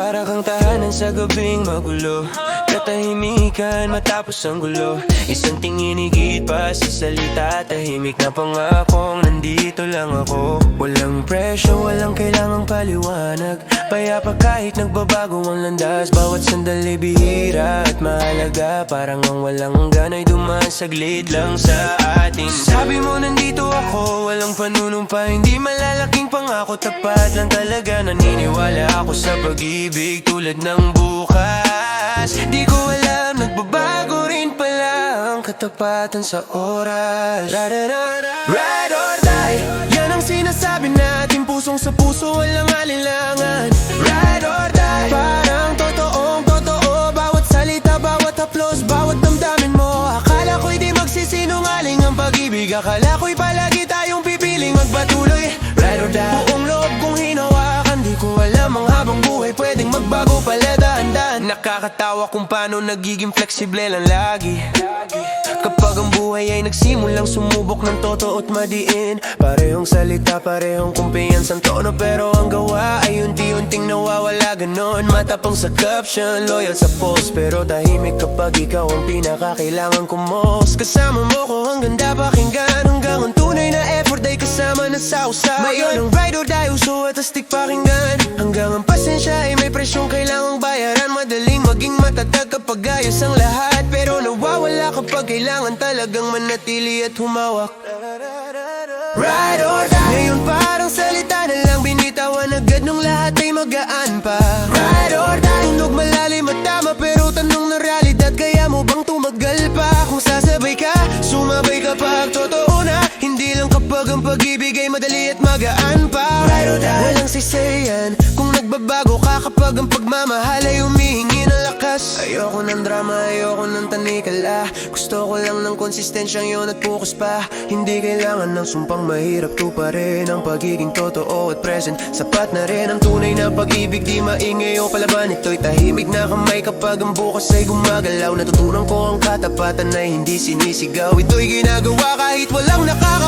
Para kang tahanan sa gabing magulo, katahimikan matapos ang gulo. Isang tingin higit pa sa salita, tahimik na pangakong nandito lang ako. Walang presyo, walang kailangang paliwanag, payapa kahit nagbabago ang landas. Bawat sandali bihira at mahalaga, parang ang walang hanggan ay dumaan saglit lang sa atin. Sabi mo nandito ako, walang panunumpa, hindi malalaking pangako, tapat lang talaga. Naniniwala ako sa pag-ibig tulad ng bukas. Di ko alam, nagbabago rin pala ang katapatan sa oras. Ride or die, yan ang sinasabi natin, pusong sa puso, walang alinlangan. Ride or die, parang totoong totoo, bawat salita, bawat haplos, bawat damdamin mo. Akala ko'y di magsisinungaling ang pag-ibig, akala ko'y palagi tayong pipiling magpatuloy. Ride or die, buong loob kong hinawakan, di ko alam ang habang buhay pwedeng magbago pala daan-daan. Nakakatawa kung paano nagiging flexible lang lagi kapag ang buhay ay nagsimulang sumubok ng totoo at madiin. Parehong salita, parehong kumpiyansang tono, pero ang gawa ay unti-unting nawawala ganon. Matapang sa caption, loyal sa post, pero tahimik kapag ikaw ang pinakakailangan kumos. Kasama mo ko hanggang pakinggan, hanggang ang tunay na effort ay kasama na sa usapan. Ngayon ang ride or die, uso at astig pakinggan, hanggang ang pasensya ay may presyong kailangang bayaran. Madaling maging matatag kapag ayos ang lahat, pero nawawala kapag kailangan talagang manatili at humawak. Ride or die, ngayon parang salita na lang, binitawan agad nung lahat ay magaan pa. Ride or die, tunog malalim at tama, pero tanong na realidad, kaya mo bang tumagal pa? Kung sasabay ka, sumabay kapag totoo na, hindi lang kapag ang pag-ibig ay madali at magaan pa. Ride or die, walang sisayan kung nagbabago ka kapag ang pagmamahal ay humihingi ng lakas. Ayoko ng drama, ayoko ng tanikala, gusto ko lang ng konsistensyang yun at focus pa. Hindi kailangan ng sumpang mahirap, tuparin ang pagiging totoo at present. Sapat na rin ang tunay na pag-ibig, di maingay o palaban, ito'y tahimik na kamay kapag ang bukas ay gumagalaw. Natutunan ko ang katapatan ay hindi sinisigaw, ito'y ginagawa kahit walang nakaka